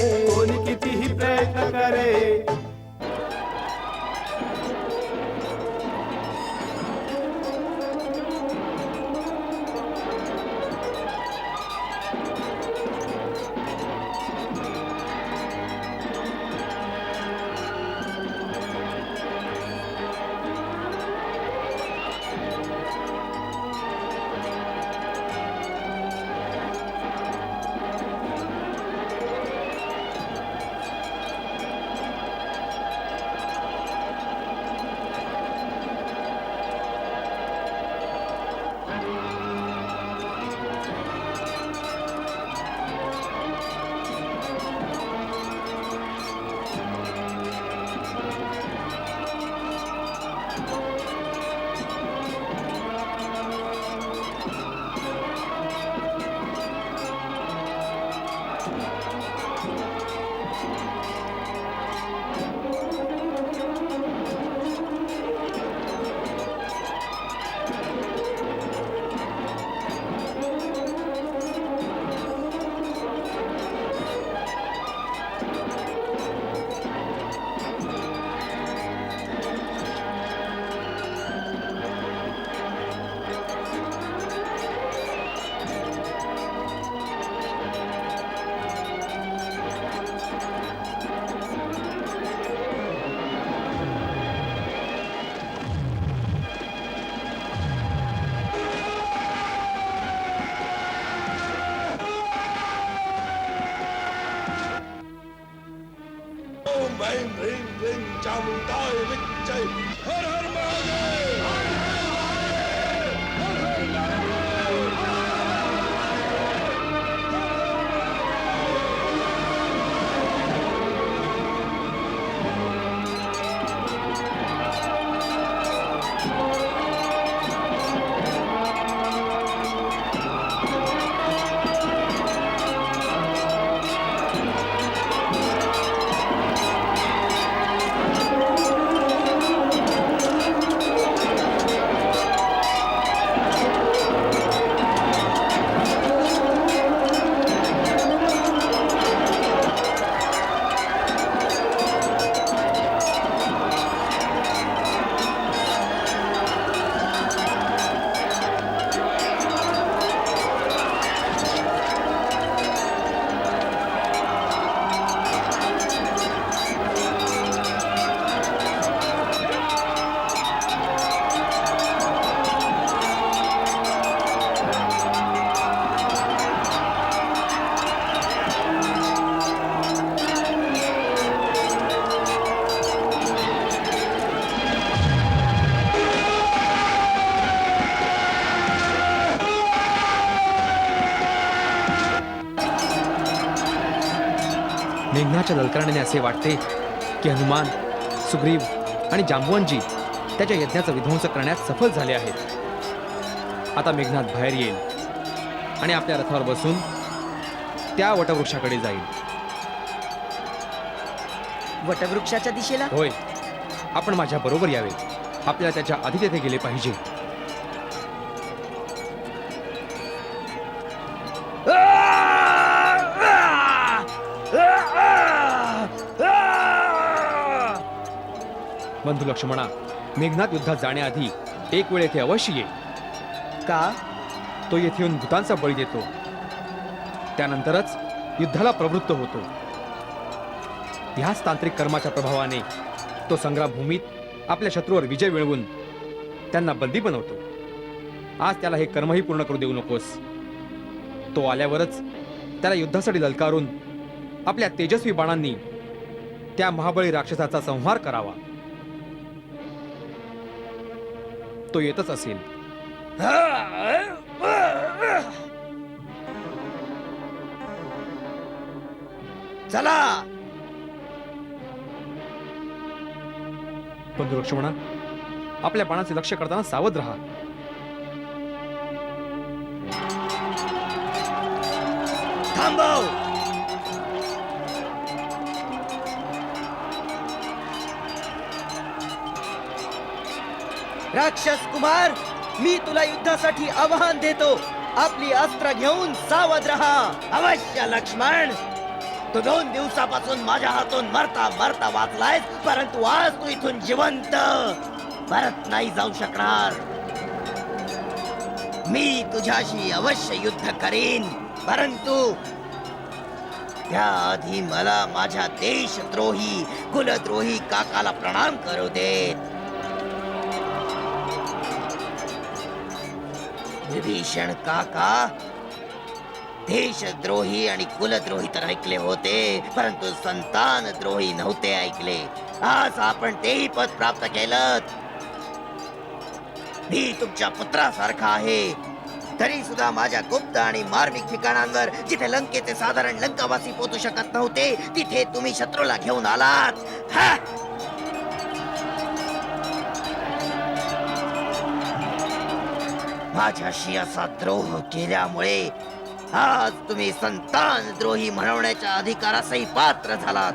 ओम ऐं ह्रीं क्लीं चामुण्डाय विच्चै हर हर महादेव मेघनाच्या ललकारण्याने असे वाटते की हनुमान, सुग्रीव आणि जांबवंतजी त्याच्या यज्ञाचा विध्वंस करण्यात सफल झाले आहेत. आता मेघनाथ बाहेर येईल आणि आपल्या रथावर बसून त्या वटवृक्षाकडे जाईल. वटवृक्षाच्या दिशेला? होय, आपण माझ्या बरोबर यावे. आपल्याला त्याच्या आधी तेथे गेले पाहिजे. बंधू लक्ष्मणा, मेघनाथ युद्धात जाण्याआधी एक वेळ येथे अवश्य ये. का? तो येथे येऊन भूतांचा बळी देतो, त्यानंतरच युद्धाला प्रवृत्त होतो. ह्याच तांत्रिक कर्माच्या प्रभावाने तो संग्रामभूमीत आपल्या शत्रूवर विजय मिळवून त्यांना बंदी बनवतो. आज त्याला हे कर्मही पूर्ण करू देऊ नकोस. तो आल्यावरच त्याला युद्धासाठी ललकारून आपल्या तेजस्वी बाणांनी त्या महाबळी राक्षसाचा संहार करावा. तो येतच असेल. चला. बंधू लक्ष्मणा, आपल्या बाणाचे लक्ष करताना सावध राहा. थांबव. राक्षस कुमार, मी तुला युद्धासाठी आवाहन देतो. आपली अस्त्र घेऊन सावध राहा. अवश्य लक्ष्मण, तू 2 दिवसापासून माझ्या हातून मरता मरता वाचलायस, परंतु आज तू इथून जिवंत परत नाही जाऊ शकणार. मी तुझ्याशी अवश्य युद्ध करीन, परंतु त्याआधी मला माझ्या देशद्रोही कुलद्रोही काकाला प्रणाम करू देत. विभीषण काका, देशद्रोही आणि कुलद्रोही तर ऐकले होते, परंतु संतानद्रोही नव्हते ऐकले. आज आपण तेही पद प्राप्त केलं. मी तुमच्या पुत्रासारखा आहे, तरी सुद्धा माझ्या गुप्त आणि मार्मिक ठिकाणांवर, जिथे लंकेचे साधारण लंकावासी पोहोचू शकत नव्हते, तिथे तुम्ही शत्रूला घेऊन आलात. हा? माझ्याशी असा द्रोह केल्यामुळे आज तुम्ही संतानद्रोही म्हणवण्याच्या अधिकारासही पात्र झालात.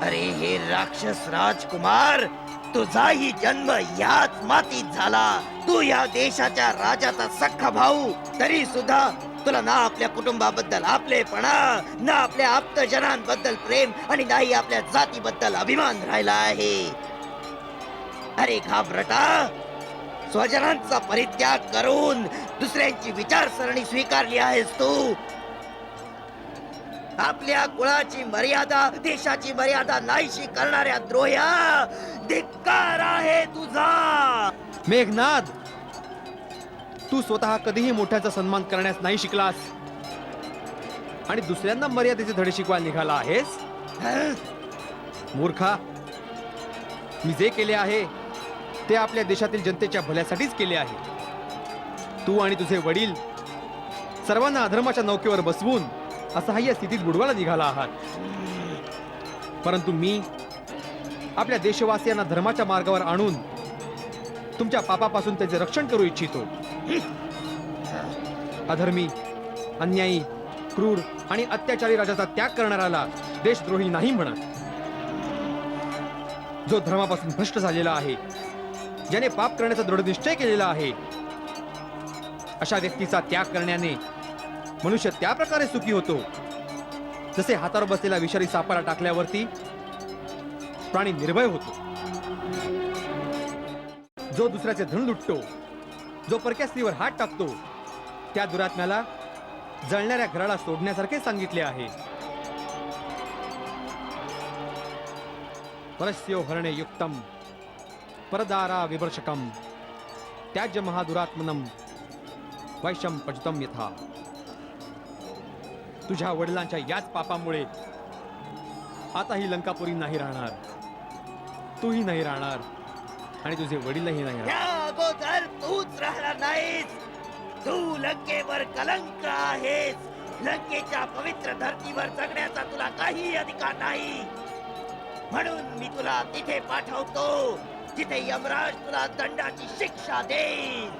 अरे हे राक्षस राजकुमार, तुझाही जन्म याच मातीत झाला. तू या देशाच्या राजाचा सख्खा भाऊ, तरी सुद्धा तुला ना आपल्या कुटुंबाबद्दल आपलेपणा, ना आपल्या आप्तजनांबद्दल प्रेम, आणि नाही आपल्या जातीबद्दल अभिमान राहिला आहे. अरे घाबरटा, स्वजनांचा परित्याग करून दुसऱ्यांची विचारसरणी स्वीकारली आहेस तू. आपल्या कुळाची मर्यादा, देशाची मर्यादा नाहीशी करणाऱ्या द्रोह्या, धिक्कार आहे तुझा. मेघनाद, तू स्वतः कधीही मोठ्याचा सन्मान करण्यास नाही शिकलास आणि दुसऱ्यांना मर्यादेचे धडे शिकवायला निघाला आहेस. मूर्खा, मी जे केले आहे ते आपल्या देशातील जनतेच्या भल्यासाठीच केले आहे. तू आणि तुझे वडील सर्वांना अधर्माच्या नौकेवर बसवून असहाय्य स्थितीत बुडवायला निघाला आहात, परंतु मी आपल्या देशवासियांना धर्माच्या मार्गावर आणून तुमच्या पापापासून त्याचे रक्षण करू इच्छितो. अधर्मी, अन्यायी, क्रूर आणि अत्याचारी राजाचा त्याग करणाऱ्याला देशद्रोही नाही म्हणत. जो धर्मापासून भ्रष्ट झालेला आहे, ज्याने पाप करण्याचा दृढ निश्चय केलेला आहे, अशा व्यक्तीचा त्याग करण्याने मनुष्य त्या प्रकारे सुखी होतो जसे हातावर बसलेला विषारी सापाला टाकल्यावरती प्राणी निर्भय होतो. जो दुसऱ्याचे धन लुटतो, जो परक्या स्त्रीवर हात टाकतो, त्या दुरात्म्याला जळणाऱ्या घराला सोडण्यासारखे सांगितले आहे. परस्यो हरणे युक्तम परदारा विवर्षकम त्याज्य महादुरात्मनम वैशम पजतम यथा. तुझ्या वडिलांच्या याच पापामुळे आता ही लंकापुरी नाही राहणार, तूही नाही राहणार आणि तुझे वडीलही नाही राहणार. त्या अगोदर तूच राहणार नाहीस. तू लंकेवर कलंक आहेस. लंकेच्या पवित्र धर्तीवर जगण्याचा तुला काही अधिकार नाही. म्हणून मी तुला तिथे पाठवतो जिथे यमराज तुला दंडाची शिक्षा देईल.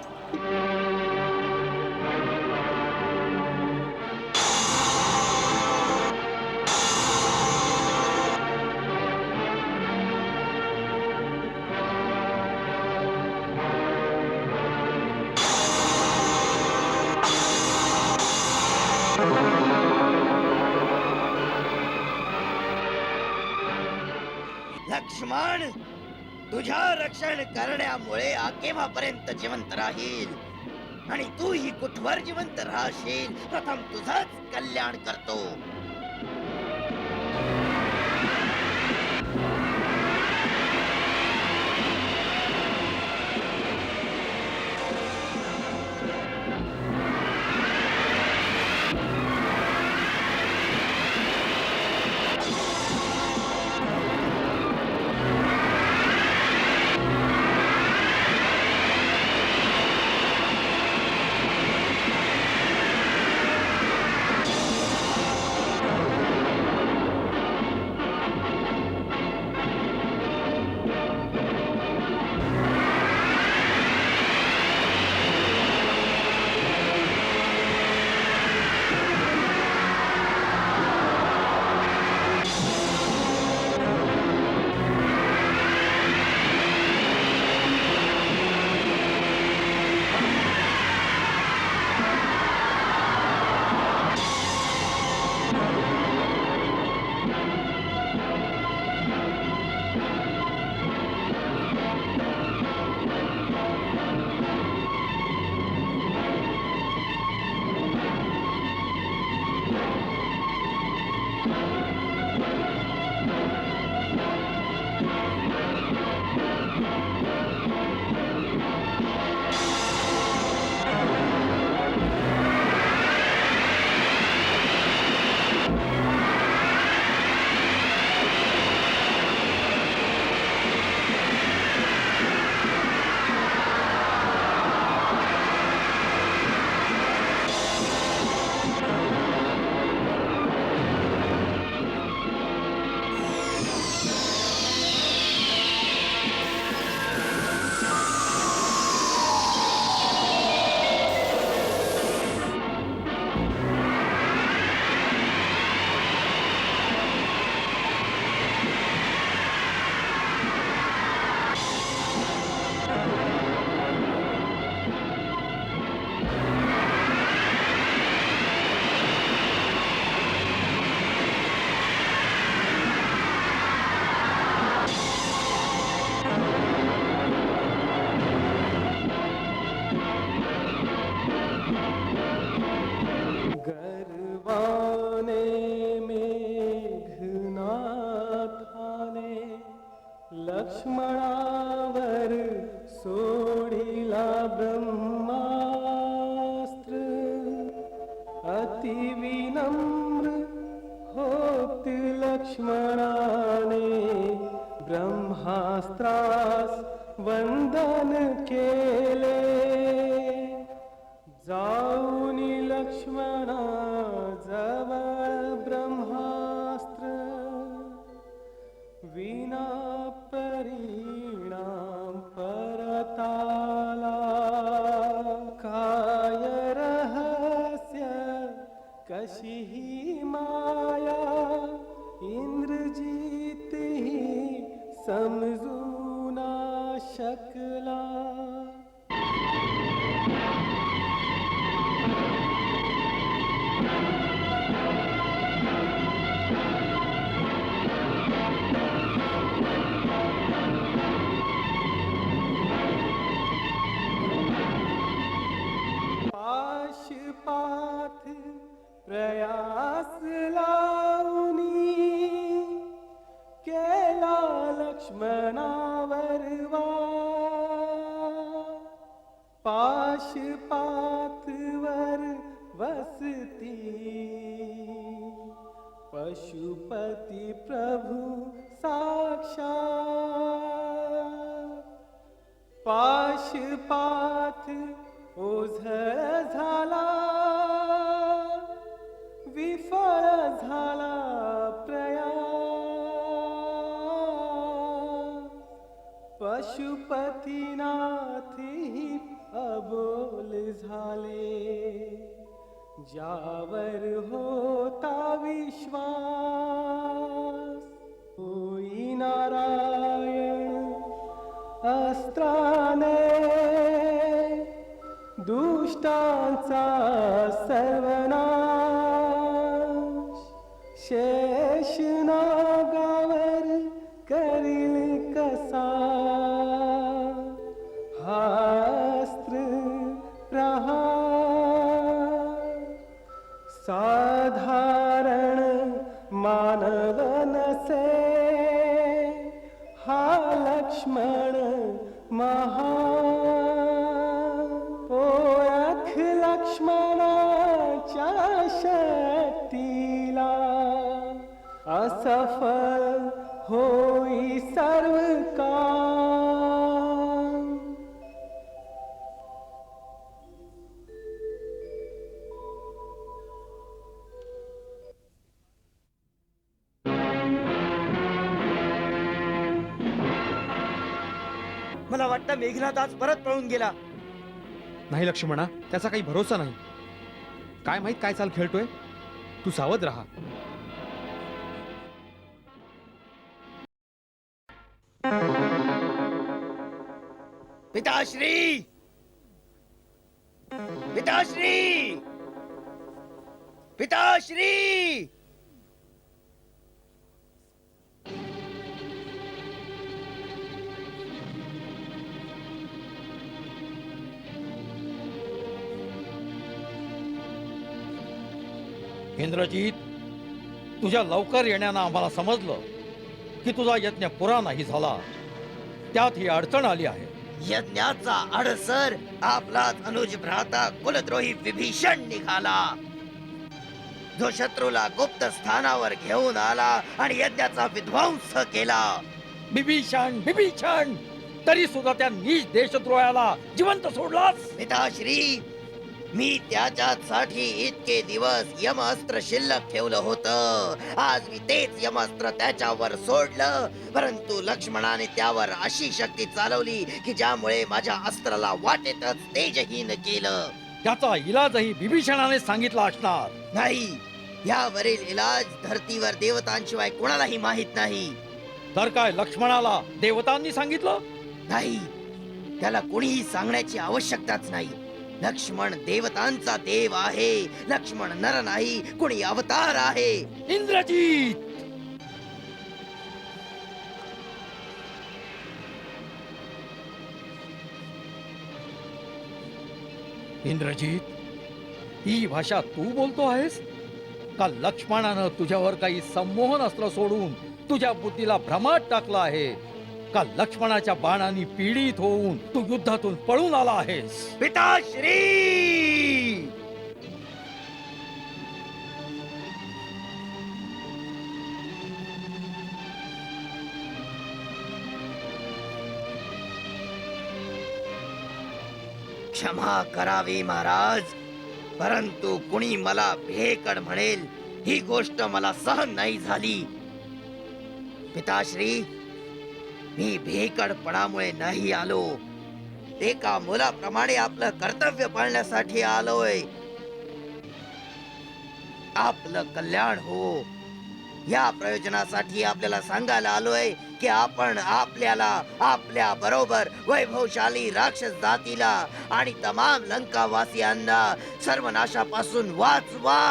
लक्ष्मण, तुझ्या रक्षण करण्यामुळे हा केव्हापर्यंत जिवंत राहील आणि तू ही कुठवर जिवंत राहशील. प्रथम तुझंच कल्याण करतो. गर्वाने मेघनाथाने लक्ष्मणावर सोडिला ब्रह्मास्त्र. अतिविनम्र होत लक्ष्मणाने ब्रह्मास्त्रास वंदन केले. जाऊनी लक्ष्मणा जवळ ब्रह्मास्त्र विना परिणाम परताला. काय रहस्य कशी ही माया इंद्रजीत ही समजू ना शकला. पाशपाथ प्रयास लावनी केला लक्ष्मणावर वार. पाशपाथवर वसती पशुपती प्रभू साक्षात. पाशपाथ ओझळ झाला विफळ झाला प्रयास. पशुपतीनाथही अबोल झाले. ज्यावर होता विश्वास होई नारायण अस्त्राने दुष्टांचा सर्वनाश. शेषनागावर करील कसा हा लक्ष्मण ओळख लक्ष्मणाच्या शक्तीला असफल होई सर्व काम. मला वाटतं मेघनाथ आज परत पळून गेला. नाही लक्ष्मणा, त्याचा काही भरोसा नाही. काय माहित काय चाल खेळतोय. तू सावध राहा. पिताश्री, पिताश्री, पिताश्री. इंद्रजीत, तुझ्या लवकर येण्यानं आम्हाला समजलं की तुझा यज्ञ पुरा नाही झाला. त्यात ही अडचण आली आहे. यज्ञाचा अडसर आपलाच अनुज भ्राता कुलद्रोही विभीषण निघाला, जो शत्रूला गुप्त स्थानावर घेऊन आला आणि यज्ञाचा विध्वंस केला. बिभीषण, बिभीषण, तरी सुद्धा त्या नीच देशद्रोहाला जिवंत सोडलास. पिताश्री, मी त्याच्यासाठी इतके दिवस यमअस्त्र शिल्लक ठेवलं होतं. आज मी तेच यमअस्त्र त्याच्यावर सोडलं, परंतु लक्ष्मणाने त्यावर अशी शक्ती चालवली की ज्यामुळे माझ्या अस्त्राला वाटेतच तेजहीन केलं. त्याचा इलाजही बिभीषणाने सांगितला असणार. नाही, यावरील इलाज धर्तीवर देवतांशिवाय कोणालाही माहित नाही. तर काय लक्ष्मणाला देवतांनी सांगितलं? नाही, त्याला कोणीही सांगण्याची आवश्यकताच नाही. लक्ष्मण देवतांचा देव आहे. लक्ष्मण नर नाही, कोणी अवतार आहे. इंद्रजीत, इंद्रजीत, ही भाषा तू बोलतो आहेस का? लक्ष्मणानं तुझ्यावर काही संमोहन अस्त्र सोडून तुझ्या बुद्धीला भ्रमात टाकला आहे का? लक्ष्मणाच्या बाणांनी पीडित होऊन तू युद्धातून पळून आला आहेस? पिताश्री, क्षमा करावी महाराज, परंतु कुणी मला भेकड म्हणेल ही गोष्ट मला सहन नाही झाली. पिताश्री, मी भेकडपणामुळे नाही आलो. एका मुलाप्रमाणे आपलं कर्तव्य पाळण्यासाठी आलोय. आपलं कल्याण हो या प्रयोजनासाठी आपल्याला सांगायला आलोय की आपण आपल्याला, आपल्या बरोबर वैभवशाली राक्षस जातीला आणि तमाम लंकावासियांना सर्वनाशापासून वाचवा.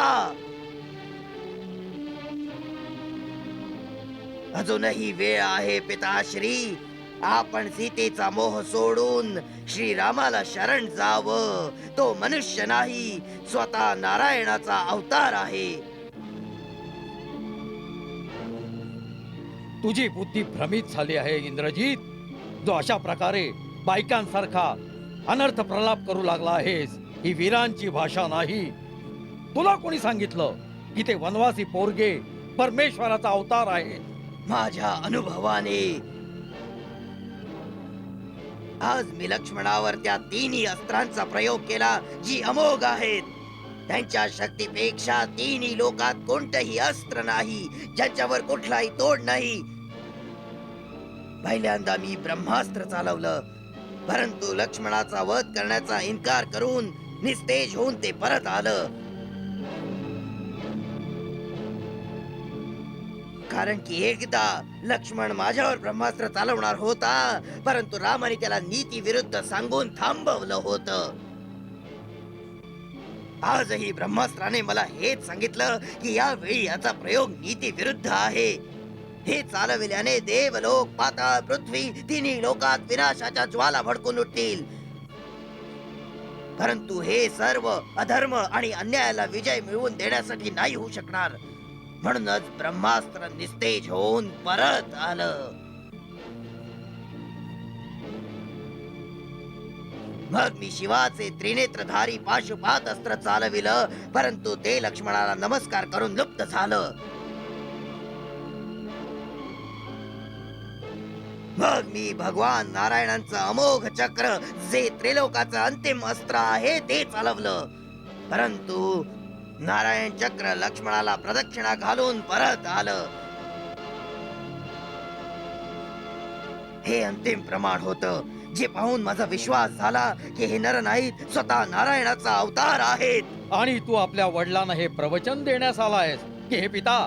अजूनही वेळ आहे पिताश्री. आपण सीतेचा मोह सोडून श्रीरामाला शरण जावं. तो मनुष्य नाही, स्वतः नारायणाचा अवतार आहे. तुझी बुद्धी भ्रमित झाली आहे इंद्रजीत. जो अशा प्रकारे बायकांसारखा अनर्थ प्रलाप करू लागला आहेस, ही वीरांची भाषा नाही. तुला कोणी सांगितलं की ते वनवासी पोरगे परमेश्वराचा अवतार आहे? माझ्या अनुभवाने आज मी लक्ष्मणावर त्या तिन्ही अस्त्रांचा प्रयोग केला जी अमोघ आहेत. त्यांच्या शक्तीपेक्षा तिन्ही लोकात कोणतंही अस्त्र नाही ज्यांच्यावर कुठलाही तोड नाही. पहिल्यांदा मी ब्रह्मास्त्र चालवलं, परंतु लक्ष्मणाचा वध करण्याचा इन्कार करून निस्तेज होऊन ते परत आलं. कारण की एकदा लक्ष्मण माझ्यावर ब्रह्मास्त्र चालवणार होता, परंतु रामाने त्याला नीती विरुद्ध सांगून थांबवलं होतं. आजही ब्रह्मास्त्राने मला हेच सांगितलं की यावेळी याचा प्रयोग नीती विरुद्ध आहे. हे चालविल्याने देवलोक, पाताळ, पृथ्वी तिन्ही लोकात विनाशाच्या ज्वाला भडकून उठतील. परंतु हे सर्व अधर्म आणि अन्यायाला विजय मिळवून देण्यासाठी नाही होऊ शकणार. म्हणूनच ब्रह्मास्त्र निस्तेज होऊन परत आलं. मग मी शिवाचे त्रिनेत्रधारी पाशुपात अस्त्र चालविलं, परंतु ते लक्ष्मणाला नमस्कार करून लुप्त झालं. मग मी भगवान नारायणांचं अमोघ चक्र, जे त्रिलोकाचं अंतिम अस्त्र आहे, ते चालवलं, परंतु नारायण चक्र लक्ष्मणाला प्रदक्षिणा घालून परत आलं. हे अंतिम प्रमाण होतं, जे पाहून माझा विश्वास झाला की हे नर नाहीत, स्वतः नारायणाचा अवतार आहेत. आणि तू आपल्या वडिलांना हे प्रवचन देण्यास आलायस की हे पिता,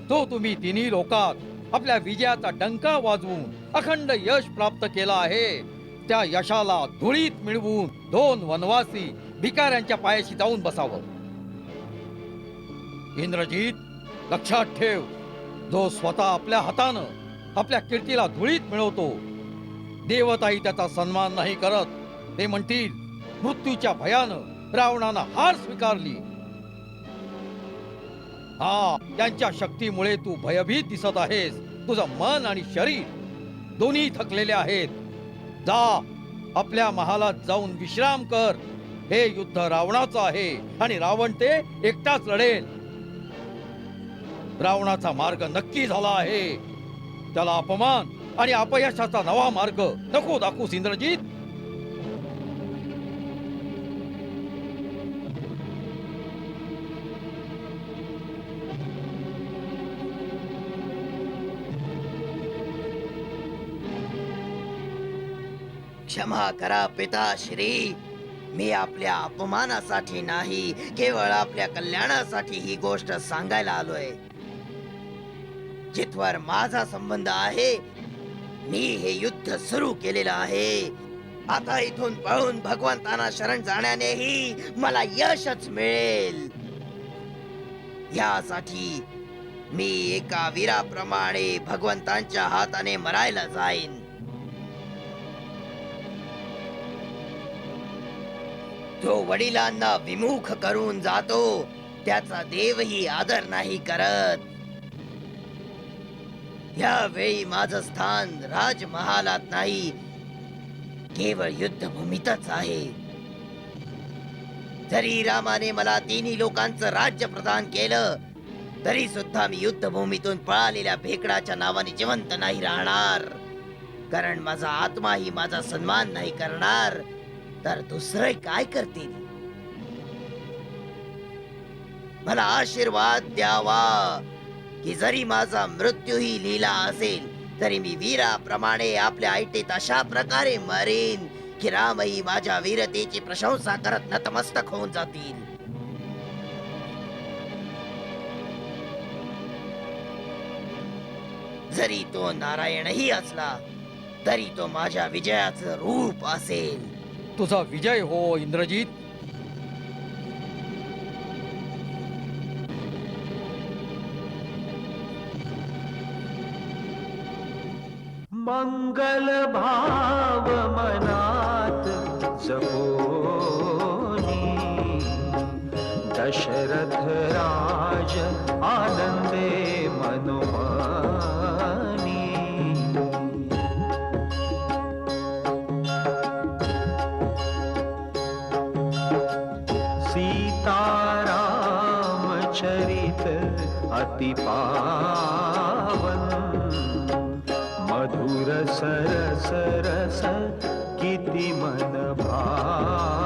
तो तुम्ही तिन्ही लोकात आपल्या विजयाचा डंका वाजवून अखंड यश प्राप्त केला आहे, त्या यशाला धुळीत मिळवून 2 वनवासी भिकाऱ्यांच्या पायाशी जाऊन बसावं. इंद्रजीत, लक्षात ठेव, जो स्वतः आपल्या हातानं आपल्या कीर्तीला धुळीत मिळवतो, देवताही त्याचा सन्मान नाही करत. ते म्हणतील, मृत्यूच्या भयानं रावणानं हार स्वीकारली. हा, त्यांच्या शक्तीमुळे तू भयभीत दिसत आहेस. तुझं मन आणि शरीर दोन्ही थकलेले आहेत. जा, आपल्या महालात जाऊन विश्राम कर. हे युद्ध रावणाचं आहे आणि रावण ते एकटाच लढेल. रावणाचा मार्ग नक्की झाला आहे. त्याला अपमान आणि अपयशाचा नवा मार्ग नको दाखवूस इंद्रजीत. क्षमा करा पिताश्री, मी आपल्या अपमानासाठी नाही, केवळ आपल्या कल्याणासाठी ही गोष्ट सांगायला आलोय. जिथवर माझा संबंध आहे, मी हे युद्ध सुरू केलेलं आहे. आता इथून पळून भगवंतांना शरण जाण्यानेही मला यशच मिळेल. यासाठी मी एका वीराप्रमाणे भगवंतांच्या हाताने मरायला जाईन. जो वडिलांना विमुख करून जातो, त्याचा देवही आदर नाही करत. यावेळी माझं स्थान राजमहालात नाही, केवळ युद्धभूमीतच आहे. जरी रामाने मला तिन्ही लोकांचं राज्य प्रदान केलं, तरी सुद्धा मी युद्धभूमीतून पळालेल्या भेकडाच्या नावाने जिवंत नाही राहणार. कारण माझा आत्माही माझा सन्मान नाही करणार, तर दुसरे काय करतील? मला आशीर्वाद द्यावा की जरी माझा मृत्यू ही लीला असेल, तरी मी वीराप्रमाणे आपल्या ऐटीत अशा प्रकारे मरेन की रामही माझ्या वीरतेची प्रशंसा करत नतमस्तक होऊन जातील. जरी तो नारायणही असला, तरी तो माझ्या विजयाचं रूप असेल. तुझा विजय हो इंद्रजीत. मंगल भाव मनात जपोनी, दशरथ राज आनंदे मनोमानी. सीताराम चरित अति पावन, मधुर सरस रस किति मन भावन.